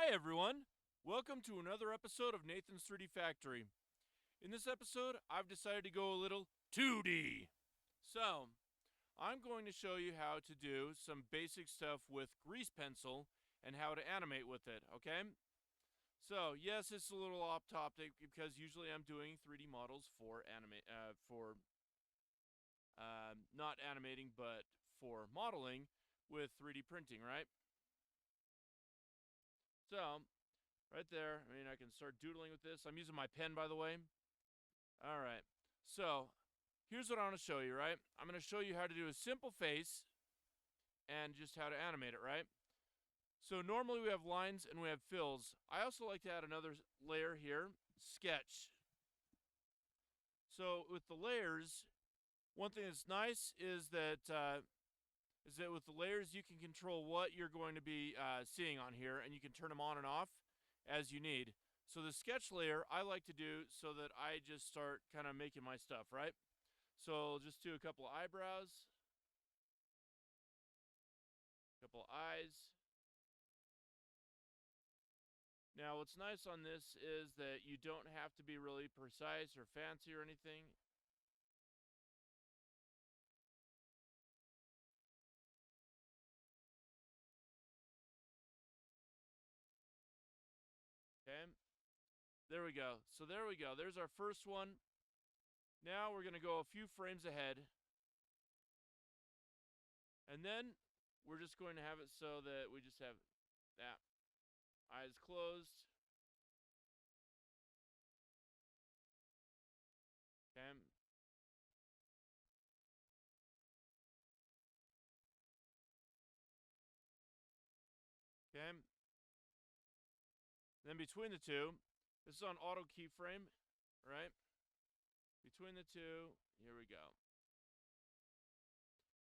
Hi everyone! Welcome to another episode of Nathan's 3D Factory. In this episode, I've decided to go a little 2D. So, I'm going to show you how to do some basic stuff with grease pencil and how to animate with it, okay? So, yes, it's a little off topic because usually I'm doing 3D models for not animating, but for modeling with 3D printing, right? So, right there, I can start doodling with this. I'm using my pen, by the way. All right. So, here's what I want to show you, right? I'm going to show you how to do a simple face and just how to animate it, right? So, normally we have lines and we have fills. I also like to add another layer here, sketch. So, with the layers, one thing that's nice is that with the layers you can control what you're going to be seeing on here, and you can turn them on and off as you need. So the sketch layer I like to do so that I just start kind of making my stuff, right? So I'll just do a couple of eyebrows, a couple of eyes. Now what's nice on this is that you don't have to be really precise or fancy or anything. Okay, there we go. So there we go. There's our first one. Now we're going to go a few frames ahead. And then we're just going to have it so that we just have that. Eyes closed. Okay. Okay. Then between the two, this is on auto keyframe, right? Between the two, here we go.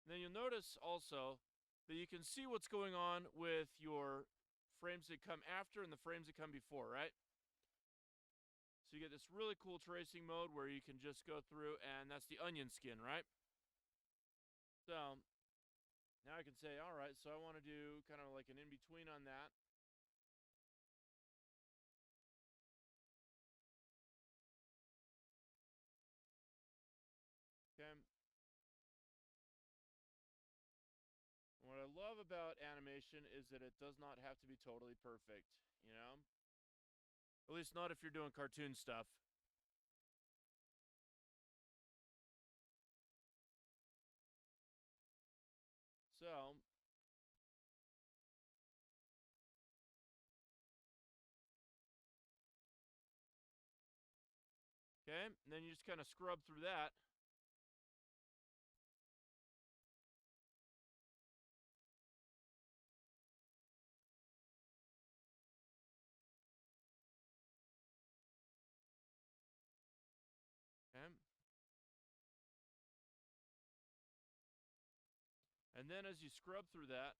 And then you'll notice also that you can see what's going on with your frames that come after and the frames that come before, right? So you get this really cool tracing mode where you can just go through, and that's the onion skin, right? So now I can say, all right, so I want to do kind of like an in-between on that. Okay. What I love about animation is that it does not have to be totally perfect, you know? At least not if you're doing cartoon stuff. So, okay, and then you just kind of scrub through that. Okay. And then as you scrub through that,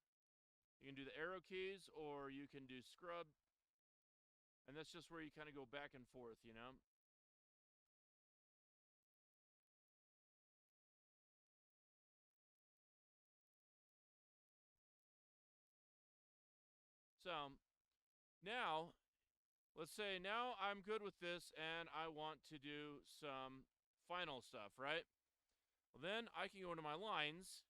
you can do the arrow keys or you can do scrub. And that's just where you kind of go back and forth, you know? So, now, let's say now I'm good with this and I want to do some final stuff, right? Well, then I can go into my lines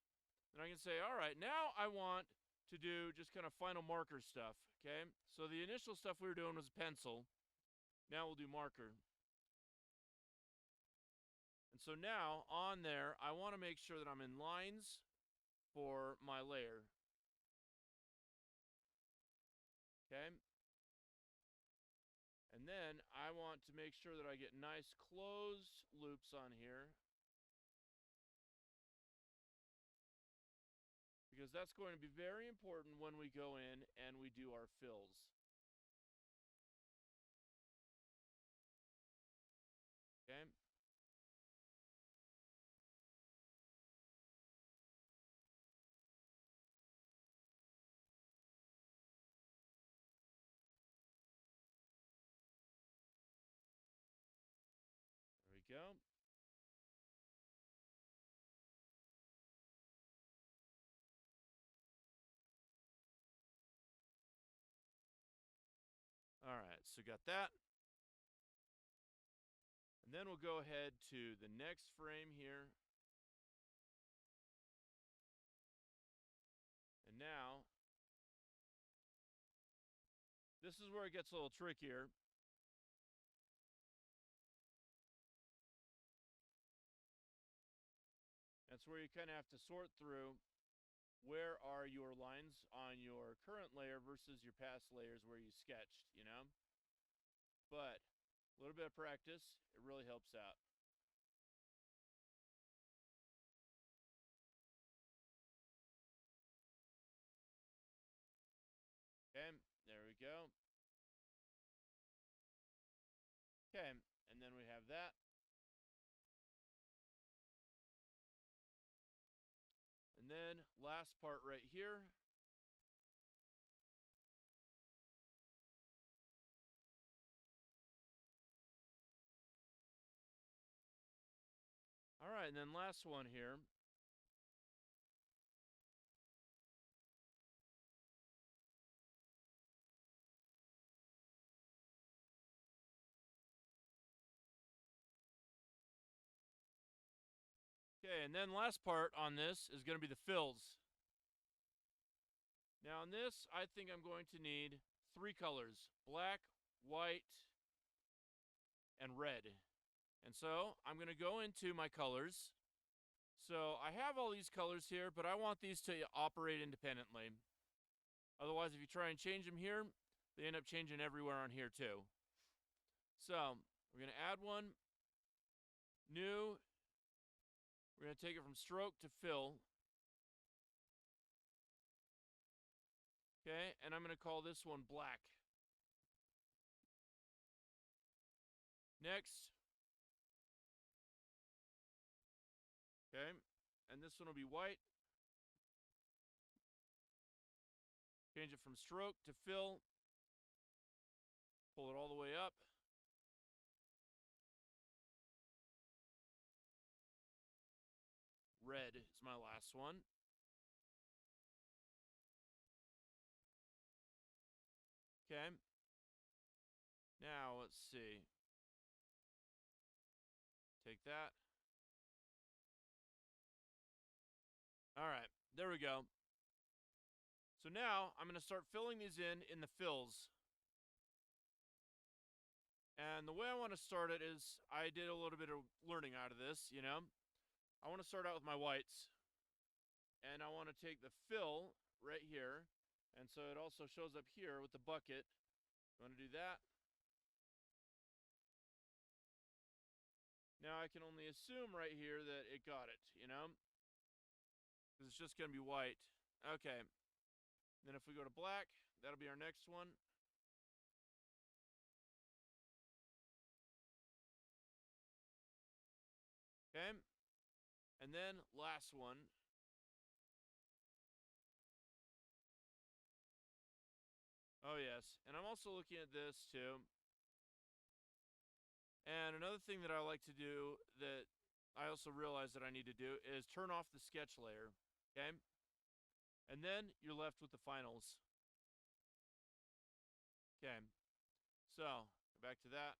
and I can say, all right, now I want to do just kind of final marker stuff, okay? So the initial stuff we were doing was pencil. Now we'll do marker. And so now on there, I want to make sure that I'm in lines for my layer. Okay. And then I want to make sure that I get nice closed loops on here, because that's going to be very important when we go in and we do our fills. Okay. There we go. Alright, so got that. And then we'll go ahead to the next frame here. And now, this is where it gets a little trickier. That's where you kind of have to sort through where are your lines on your current layer versus your past layers where you sketched, you know? But a little bit of practice, it really helps out. Okay, there we go. Okay, and then we have that. And then last part right here. All right, and then last one here. Okay, and then last part on this is going to be the fills. Now on this, I think I'm going to need 3 colors: black, white, and red. And so I'm going to go into my colors. So I have all these colors here, but I want these to operate independently. Otherwise, if you try and change them here, they end up changing everywhere on here too. So we're going to add one, new. We're going to take it from stroke to fill. Okay, and I'm going to call this one black. Next. Okay, and this one will be white. Change it from stroke to fill. Pull it all the way up. Red is my last one. Okay. Now, let's see. Take that. All right, there we go. So now I'm going to start filling these in the fills. And the way I want to start it is I did a little bit of learning out of this, you know. I want to start out with my whites. And I want to take the fill right here. And so it also shows up here with the bucket. You want to do that. Now I can only assume right here that it got it, you know. Because it's just going to be white. Okay. Then if we go to black, that'll be our next one. Okay. And then last one. Oh, yes. And I'm also looking at this too. And another thing that I like to do that I also realize that I need to do is turn off the sketch layer. Okay. And then you're left with the finals. Okay. So, go back to that.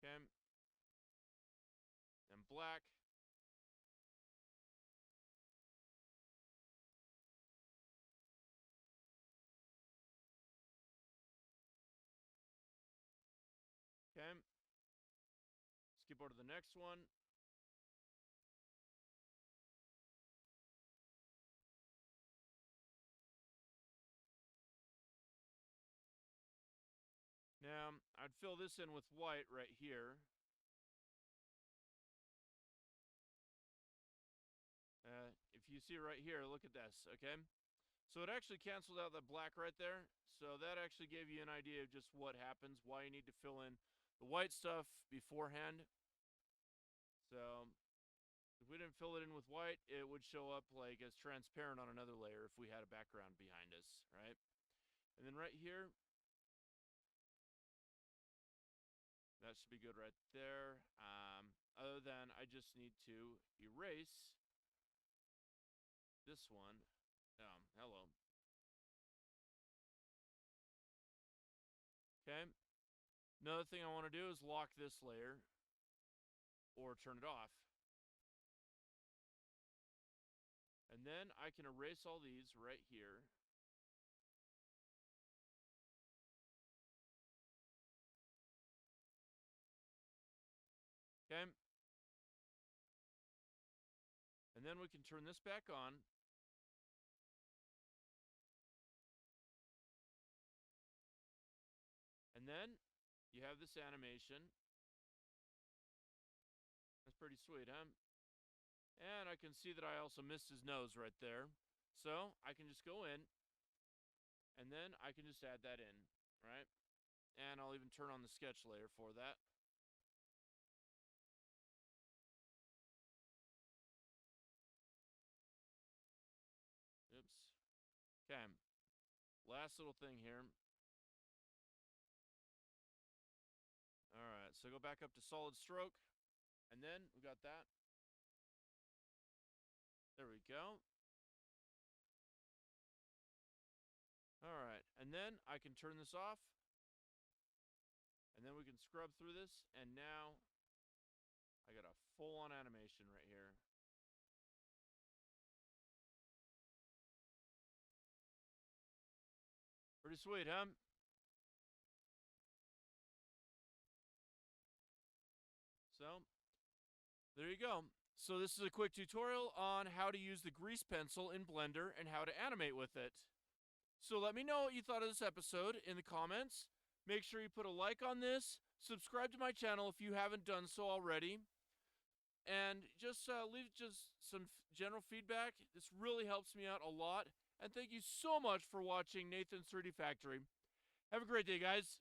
Okay. And black. Okay. Skip over to the next one. Now, I'd fill this in with white right here. If you see right here, look at this, okay? So it actually canceled out the black right there. So that actually gave you an idea of just what happens, why you need to fill in the white stuff beforehand. So if we didn't fill it in with white, it would show up like as transparent on another layer if we had a background behind us, right? And then right here, that should be good right there. Other than I just need to erase this one. Hello. Okay. Another thing I want to do is lock this layer or turn it off. And then I can erase all these right here. Okay. And then we can turn this back on. And then you have this animation. That's pretty sweet, huh? And I can see that I also missed his nose right there. So I can just go in, and then I can just add that in, right? And I'll even turn on the sketch layer for that. Oops. Okay. Last little thing here. All right, so go back up to solid stroke, and then we got that. There we go. All right, and then I can turn this off, and then we can scrub through this, and now I got a full-on animation right here. Pretty sweet, huh? So, there you go. So this is a quick tutorial on how to use the grease pencil in Blender and how to animate with it. So let me know what you thought of this episode in the comments. Make sure you put a like on this, subscribe to my channel if you haven't done so already, and just leave just some general feedback. This really helps me out a lot. And thank you so much for watching Nathan's 3D Factory. Have a great day, guys.